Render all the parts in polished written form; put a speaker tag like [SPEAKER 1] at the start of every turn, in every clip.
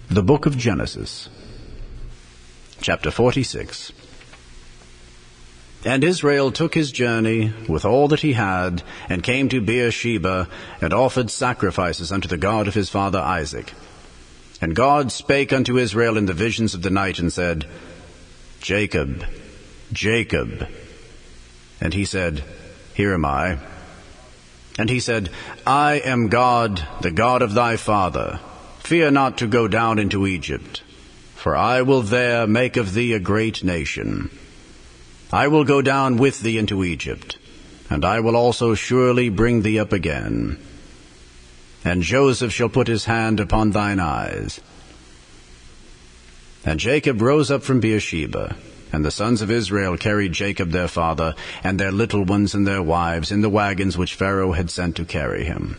[SPEAKER 1] The Book of Genesis, chapter 46. And Israel took his journey with all that he had, and came to Beersheba, and offered sacrifices unto the God of his father Isaac. And God spake unto Israel in the visions of the night, and said, Jacob, Jacob. And he said, Here am I. And he said, I am God, the God of thy father. Fear not to go down into Egypt, for I will there make of thee a great nation. I will go down with thee into Egypt, and I will also surely bring thee up again. And Joseph shall put his hand upon thine eyes. And Jacob rose up from Beersheba, and the sons of Israel carried Jacob their father, and their little ones and their wives, in the wagons which Pharaoh had sent to carry him.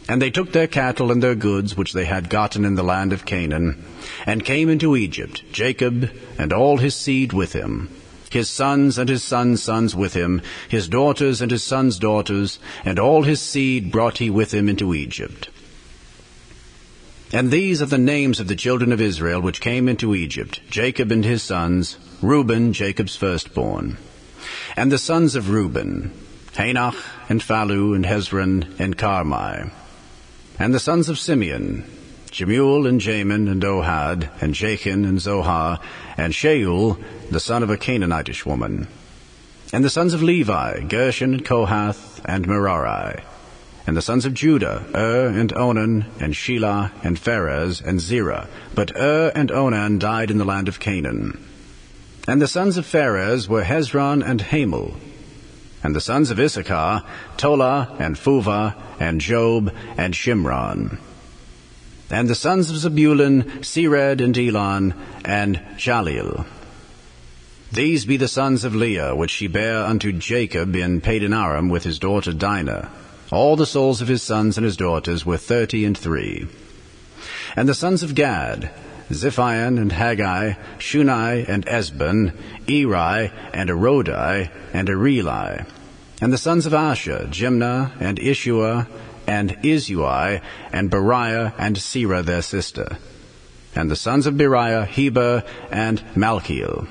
[SPEAKER 1] And they took their cattle and their goods, which they had gotten in the land of Canaan, and came into Egypt, Jacob and all his seed with him, his sons and his sons' sons with him, his daughters and his sons' daughters, and all his seed brought he with him into Egypt. And these are the names of the children of Israel which came into Egypt, Jacob and his sons, Reuben, Jacob's firstborn. And the sons of Reuben, Hanach, and Phalu, and Hezron, and Carmi. And the sons of Simeon, Jemuel, and Jamin, and Ohad, and Jachin, and Zohar, and Shaul, the son of a Canaanitish woman. And the sons of Levi, Gershon, and Kohath, and Merari. And the sons of Judah, and Onan, and Shelah, and Pharez, and Zerah. But and Onan died in the land of Canaan. And the sons of Pharez were Hezron and Hamul. And the sons of Issachar, Tola, and Phuvah, and Job, and Shimron. And the sons of Zebulun, Sered, and Elon, and Jalil. These be the sons of Leah, which she bare unto Jacob in Padanaram with his daughter Dinah. All the souls of his sons and his daughters were 33. And the sons of Gad, Ziphion, and Haggai, Shunai, and Esban, Eri, and Arodi, and Areli. And the sons of Asher, Jimnah, and Ishua, and Izui, and Beriah, and Serah their sister. And the sons of Beriah, Heber, and Malchiel.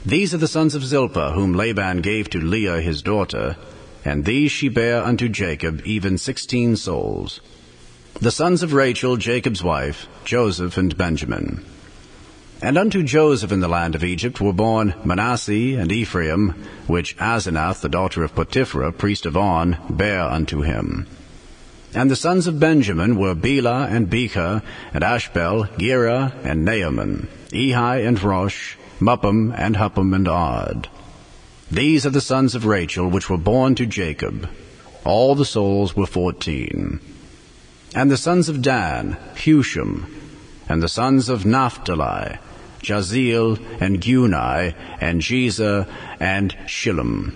[SPEAKER 1] These are the sons of Zilpah, whom Laban gave to Leah his daughter, and these she bare unto Jacob, even 16 souls. The sons of Rachel, Jacob's wife, Joseph and Benjamin. And unto Joseph in the land of Egypt were born Manasseh and Ephraim, which Asenath, the daughter of Potipherah, priest of On, bare unto him. And the sons of Benjamin were Bela and Becher, and Ashbel, Gera, and Naaman, Ehi and Rosh, Muppim, and Huppim, and Ard. These are the sons of Rachel, which were born to Jacob. All the souls were 14. And the sons of Dan, Hushim. And the sons of Naphtali, Jaziel, and Guni, and Jezer, and Shillem.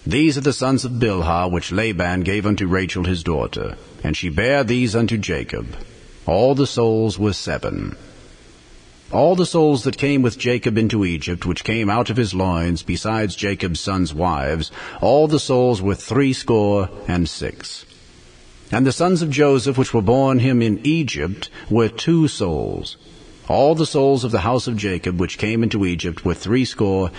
[SPEAKER 1] These are the sons of Bilhah, which Laban gave unto Rachel his daughter. And she bare these unto Jacob. All the souls were 7. All the souls that came with Jacob into Egypt, which came out of his loins, besides Jacob's sons' wives, all the souls were 66. And the sons of Joseph, which were born him in Egypt, were 2 souls. All the souls of the house of Jacob, which came into Egypt, were 70.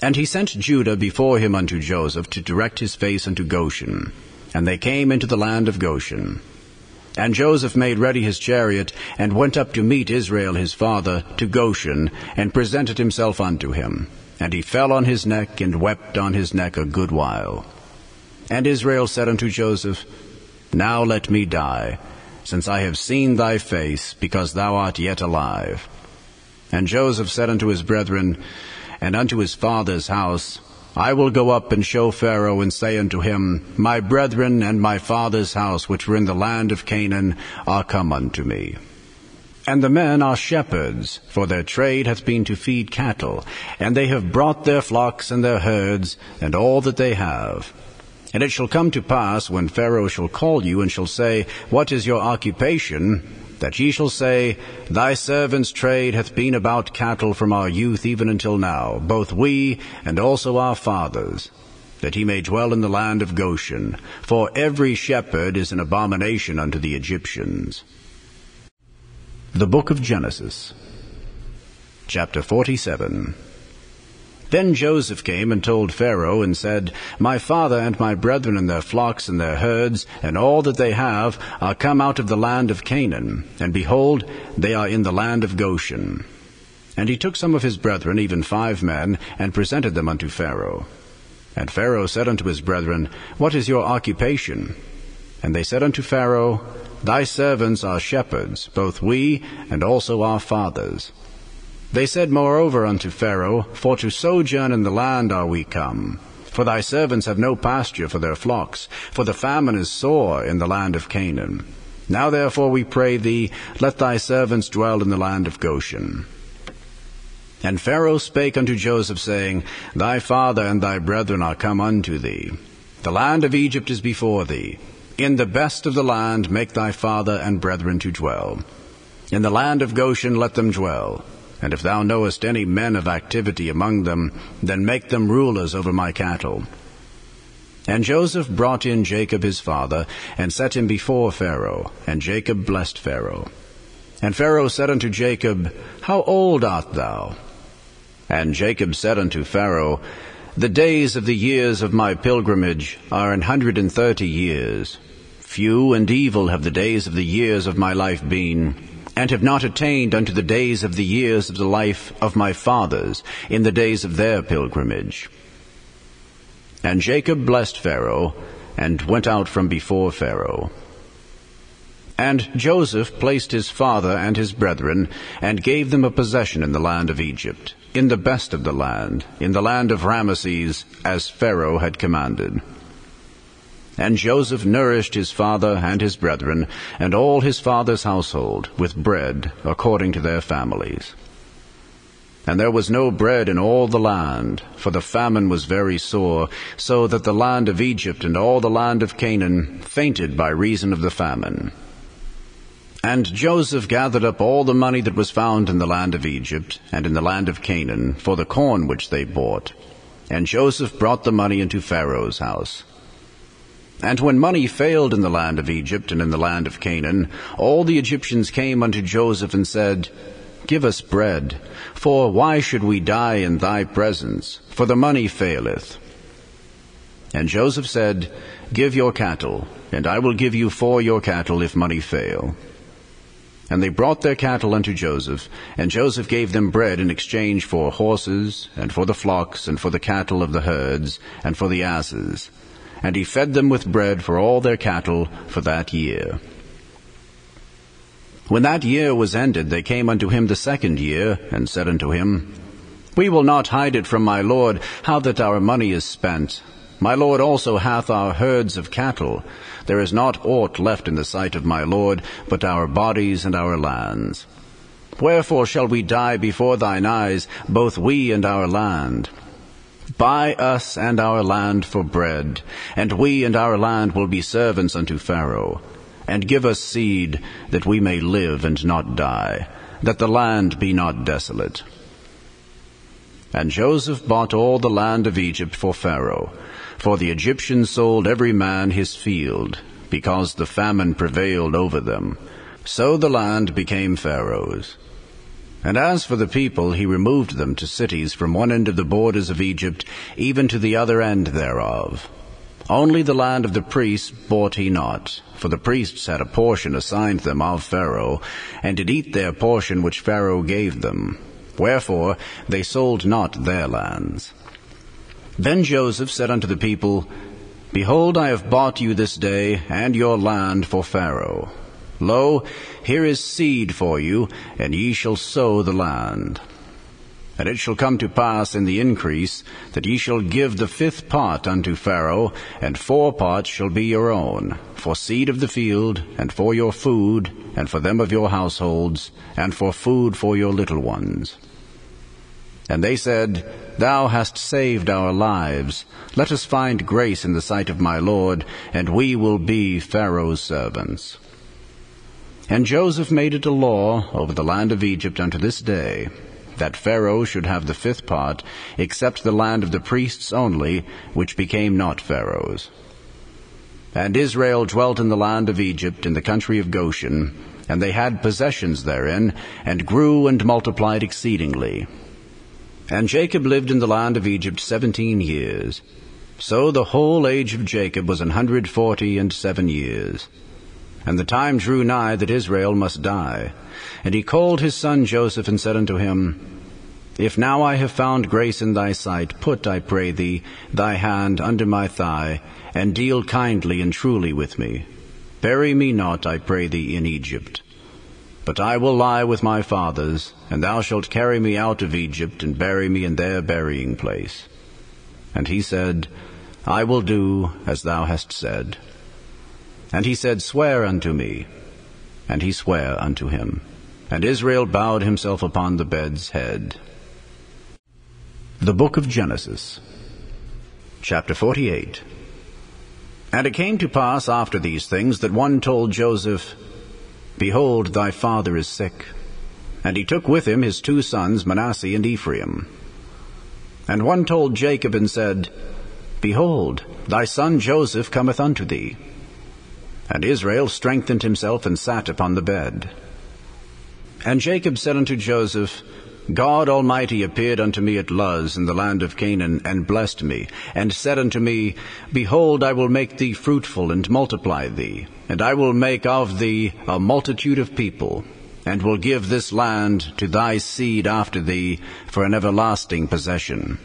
[SPEAKER 1] And he sent Judah before him unto Joseph, to direct his face unto Goshen. And they came into the land of Goshen. And Joseph made ready his chariot, and went up to meet Israel his father, to Goshen, and presented himself unto him. And he fell on his neck, and wept on his neck a good while. And Israel said unto Joseph, Now let me die, since I have seen thy face, because thou art yet alive. And Joseph said unto his brethren, and unto his father's house, I will go up and show Pharaoh, and say unto him, My brethren and my father's house, which were in the land of Canaan, are come unto me. And the men are shepherds, for their trade hath been to feed cattle, and they have brought their flocks and their herds, and all that they have. And it shall come to pass, when Pharaoh shall call you, and shall say, What is your occupation? That ye shall say, Thy servant's trade hath been about cattle from our youth even until now, both we and also our fathers. that he may dwell in the land of Goshen, for every shepherd is an abomination unto the Egyptians. The Book of Genesis, chapter 47. Then Joseph came and told Pharaoh, and said, My father and my brethren and their flocks and their herds, and all that they have, are come out of the land of Canaan, and behold, they are in the land of Goshen. And he took some of his brethren, even 5 men, and presented them unto Pharaoh. And Pharaoh said unto his brethren, What is your occupation? And they said unto Pharaoh, Thy servants are shepherds, both we and also our fathers. They said moreover unto Pharaoh, For to sojourn in the land are we come. For thy servants have no pasture for their flocks, for the famine is sore in the land of Canaan. Now therefore we pray thee, let thy servants dwell in the land of Goshen. And Pharaoh spake unto Joseph, saying, Thy father and thy brethren are come unto thee. The land of Egypt is before thee. In the best of the land make thy father and brethren to dwell. In the land of Goshen let them dwell. And if thou knowest any men of activity among them, then make them rulers over my cattle. And Joseph brought in Jacob his father, and set him before Pharaoh, and Jacob blessed Pharaoh. And Pharaoh said unto Jacob, How old art thou? And Jacob said unto Pharaoh, The days of the years of my pilgrimage are 130 years. Few and evil have the days of the years of my life been, and have not attained unto the days of the years of the life of my fathers in the days of their pilgrimage. And Jacob blessed Pharaoh, and went out from before Pharaoh. And Joseph placed his father and his brethren, and gave them a possession in the land of Egypt, in the best of the land, in the land of Ramesses, as Pharaoh had commanded. And Joseph nourished his father and his brethren, and all his father's household, with bread, according to their families. And there was no bread in all the land, for the famine was very sore, so that the land of Egypt and all the land of Canaan fainted by reason of the famine. And Joseph gathered up all the money that was found in the land of Egypt and in the land of Canaan for the corn which they bought. And Joseph brought the money into Pharaoh's house. And when money failed in the land of Egypt and in the land of Canaan, all the Egyptians came unto Joseph and said, Give us bread, for why should we die in thy presence? For the money faileth. And Joseph said, Give your cattle, and I will give you for your cattle if money fail. And they brought their cattle unto Joseph, and Joseph gave them bread in exchange for horses, and for the flocks, and for the cattle of the herds, and for the asses. And he fed them with bread for all their cattle for that year. When that year was ended, they came unto him the 2nd year, and said unto him, We will not hide it from my lord, how that our money is spent. My lord also hath our herds of cattle. There is not aught left in the sight of my lord, but our bodies and our lands. Wherefore shall we die before thine eyes, both we and our land? Buy us and our land for bread, and we and our land will be servants unto Pharaoh. And give us seed, that we may live and not die, that the land be not desolate. And Joseph bought all the land of Egypt for Pharaoh, for the Egyptians sold every man his field, because the famine prevailed over them. So the land became Pharaoh's. And as for the people, he removed them to cities from one end of the borders of Egypt, even to the other end thereof. Only the land of the priests bought he not, for the priests had a portion assigned them of Pharaoh, and did eat their portion which Pharaoh gave them. Wherefore they sold not their lands. Then Joseph said unto the people, Behold, I have bought you this day and your land for Pharaoh. Lo, here is seed for you, and ye shall sow the land. And it shall come to pass in the increase, that ye shall give the 5th part unto Pharaoh, and 4 parts shall be your own, for seed of the field, and for your food, and for them of your households, and for food for your little ones. And they said, Thou hast saved our lives. Let us find grace in the sight of my Lord, and we will be Pharaoh's servants. And Joseph made it a law over the land of Egypt unto this day, that Pharaoh should have the 5th part, except the land of the priests only, which became not Pharaoh's. And Israel dwelt in the land of Egypt, in the country of Goshen, and they had possessions therein, and grew and multiplied exceedingly. And Jacob lived in the land of Egypt 17 years. So the whole age of Jacob was 147 years. And the time drew nigh that Israel must die. And he called his son Joseph, and said unto him, If now I have found grace in thy sight, put, I pray thee, thy hand under my thigh, and deal kindly and truly with me. Bury me not, I pray thee, in Egypt. But I will lie with my fathers, and thou shalt carry me out of Egypt, and bury me in their burying place. And he said, I will do as thou hast said. And he said, Swear unto me. And he sware unto him. And Israel bowed himself upon the bed's head. The book of Genesis, chapter 48. And it came to pass after these things that one told Joseph, Behold, thy father is sick. And he took with him his 2 sons, Manasseh and Ephraim. And one told Jacob, and said, Behold, thy son Joseph cometh unto thee. And Israel strengthened himself, and sat upon the bed. And Jacob said unto Joseph, God Almighty appeared unto me at Luz in the land of Canaan, and blessed me, and said unto me, Behold, I will make thee fruitful, and multiply thee, and I will make of thee a multitude of people, and will give this land to thy seed after thee for an everlasting possession.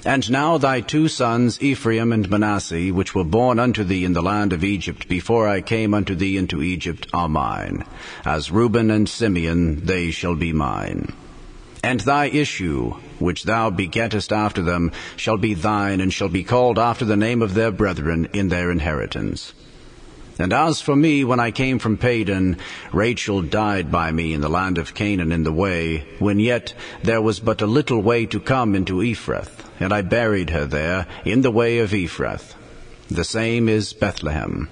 [SPEAKER 1] And now thy 2 sons, Ephraim and Manasseh, which were born unto thee in the land of Egypt, before I came unto thee into Egypt, are mine. As Reuben and Simeon, they shall be mine. And thy issue, which thou begettest after them, shall be thine, and shall be called after the name of their brethren in their inheritance. And as for me, when I came from Padan, Rachel died by me in the land of Canaan in the way, when yet there was but a little way to come into Ephrath, and I buried her there in the way of Ephrath. The same is Bethlehem.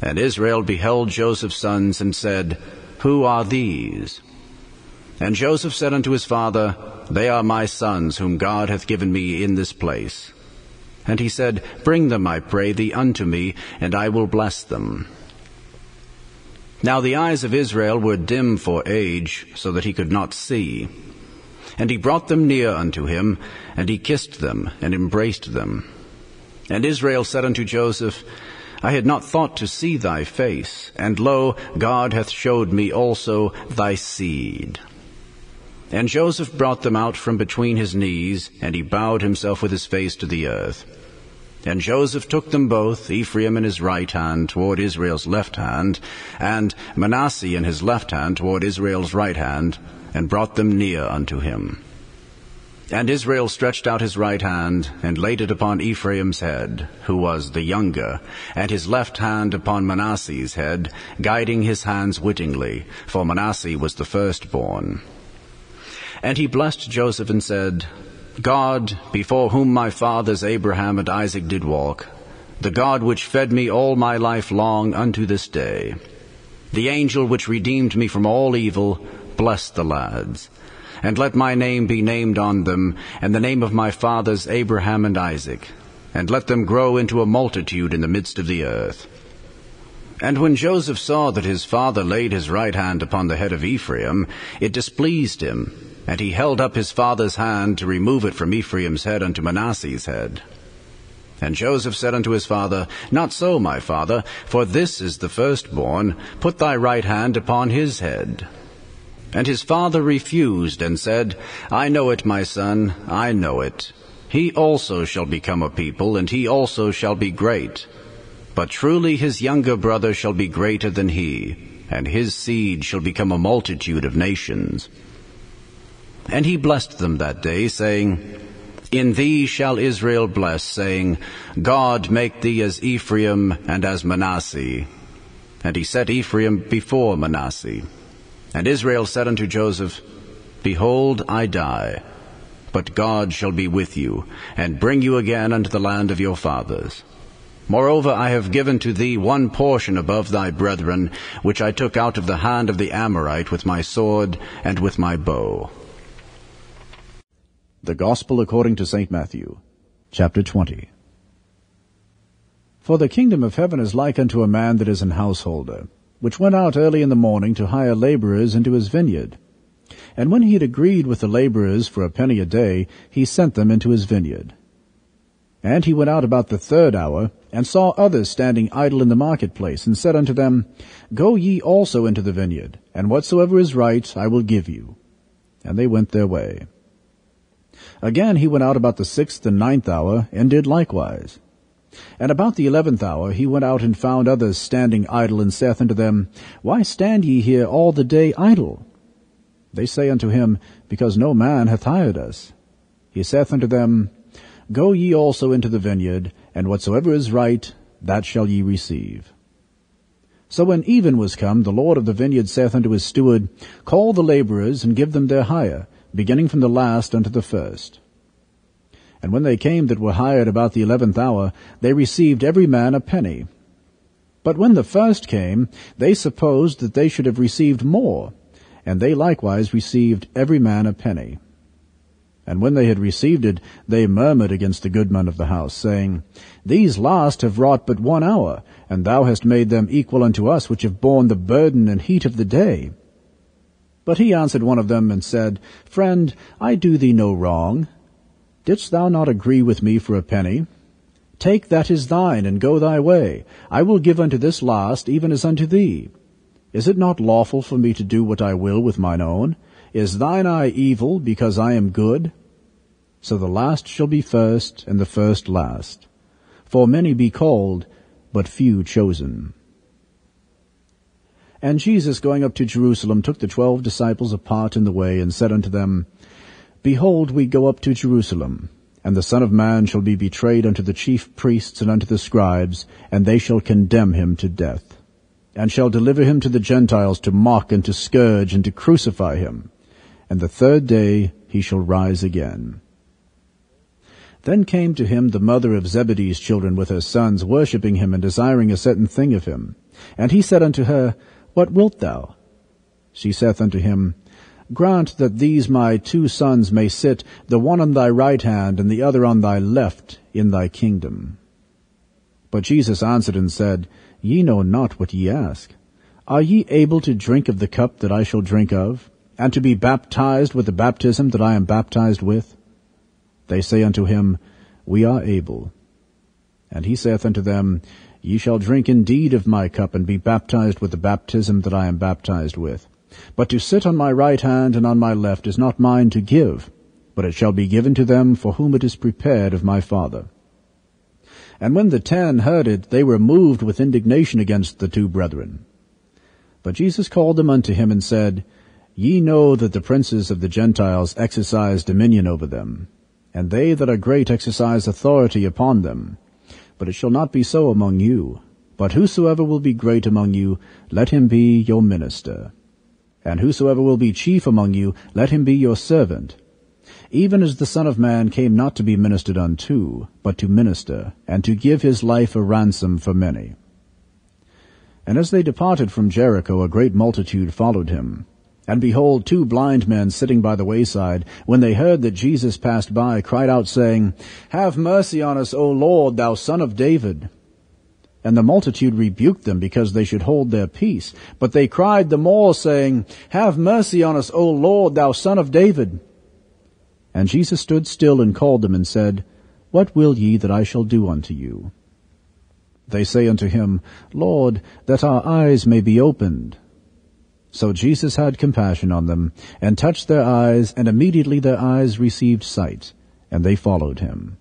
[SPEAKER 1] And Israel beheld Joseph's sons, and said, Who are these? And Joseph said unto his father, They are my sons, whom God hath given me in this place. And he said, Bring them, I pray thee, unto me, and I will bless them. Now the eyes of Israel were dim for age, so that he could not see. And he brought them near unto him, and he kissed them, and embraced them. And Israel said unto Joseph, I had not thought to see thy face, and lo, God hath showed me also thy seed. And Joseph brought them out from between his knees, and he bowed himself with his face to the earth. And Joseph took them both, Ephraim in his right hand toward Israel's left hand, and Manasseh in his left hand toward Israel's right hand, and brought them near unto him. And Israel stretched out his right hand, and laid it upon Ephraim's head, who was the younger, and his left hand upon Manasseh's head, guiding his hands wittingly, for Manasseh was the firstborn. And he blessed Joseph, and said, God, before whom my fathers Abraham and Isaac did walk, the God which fed me all my life long unto this day, the angel which redeemed me from all evil, bless the lads. And let my name be named on them, and the name of my fathers Abraham and Isaac, and let them grow into a multitude in the midst of the earth. And when Joseph saw that his father laid his right hand upon the head of Ephraim, it displeased him, and he held up his father's hand to remove it from Ephraim's head unto Manasseh's head. And Joseph said unto his father, Not so, my father, for this is the firstborn. Put thy right hand upon his head. And his father refused, and said, I know it, my son, I know it. He also shall become a people, and he also shall be great. But truly his younger brother shall be greater than he, and his seed shall become a multitude of nations. And he blessed them that day, saying, In thee shall Israel bless, saying, God make thee as Ephraim and as Manasseh. And he set Ephraim before Manasseh. And Israel said unto Joseph, Behold, I die, but God shall be with you, and bring you again unto the land of your fathers. Moreover, I have given to thee one portion above thy brethren, which I took out of the hand of the Amorite with my sword and with my bow. The Gospel according to St. Matthew, chapter 20. For the kingdom of heaven is like unto a man that is an householder, which went out early in the morning to hire laborers into his vineyard. And when he had agreed with the laborers for a penny a day, he sent them into his vineyard. And he went out about the 3rd hour, and saw others standing idle in the marketplace, and said unto them, Go ye also into the vineyard, and whatsoever is right I will give you. And they went their way. Again he went out about the 6th and 9th hour, and did likewise. And about the 11th hour he went out and found others standing idle, and saith unto them, Why stand ye here all the day idle? They say unto him, Because no man hath hired us. He saith unto them, Go ye also into the vineyard, and whatsoever is right, that shall ye receive. So when even was come, the Lord of the vineyard saith unto his steward, Call the laborers, and give them their hire, beginning from the last unto the first. And when they came that were hired about the 11th hour, they received every man a penny. But when the first came, they supposed that they should have received more, and they likewise received every man a penny. And when they had received it, they murmured against the goodman of the house, saying, These last have wrought but 1 hour, and thou hast made them equal unto us, which have borne the burden and heat of the day. But he answered one of them, and said, Friend, I do thee no wrong. Didst thou not agree with me for a penny? Take that is thine, and go thy way. I will give unto this last, even as unto thee. Is it not lawful for me to do what I will with mine own? Is thine eye evil, because I am good? So the last shall be first, and the first last. For many be called, but few chosen. And Jesus, going up to Jerusalem, took the 12 disciples apart in the way, and said unto them, Behold, we go up to Jerusalem, and the Son of Man shall be betrayed unto the chief priests and unto the scribes, and they shall condemn him to death, and shall deliver him to the Gentiles to mock and to scourge and to crucify him. And the 3rd day he shall rise again. Then came to him the mother of Zebedee's children with her sons, worshipping him and desiring a certain thing of him. And he said unto her, What wilt thou? She saith unto him, Grant that these my 2 sons may sit, the one on thy right hand, and the other on thy left, in thy kingdom. But Jesus answered and said, Ye know not what ye ask. Are ye able to drink of the cup that I shall drink of, and to be baptized with the baptism that I am baptized with? They say unto him, We are able. And he saith unto them, Ye shall drink indeed of my cup, and be baptized with the baptism that I am baptized with. But to sit on my right hand and on my left is not mine to give, but it shall be given to them for whom it is prepared of my Father. And when the 10 heard it, they were moved with indignation against the 2 brethren. But Jesus called them unto him, and said, Ye know that the princes of the Gentiles exercise dominion over them, and they that are great exercise authority upon them. But it shall not be so among you. But whosoever will be great among you, let him be your minister. And whosoever will be chief among you, let him be your servant. Even as the Son of Man came not to be ministered unto, but to minister, and to give his life a ransom for many. And as they departed from Jericho, a great multitude followed him. And behold, 2 blind men sitting by the wayside, when they heard that Jesus passed by, cried out, saying, Have mercy on us, O Lord, thou Son of David. And the multitude rebuked them, because they should hold their peace. But they cried the more, saying, Have mercy on us, O Lord, thou Son of David. And Jesus stood still and called them, and said, What will ye that I shall do unto you? They say unto him, Lord, that our eyes may be opened. So Jesus had compassion on them, and touched their eyes, and immediately their eyes received sight, and they followed him.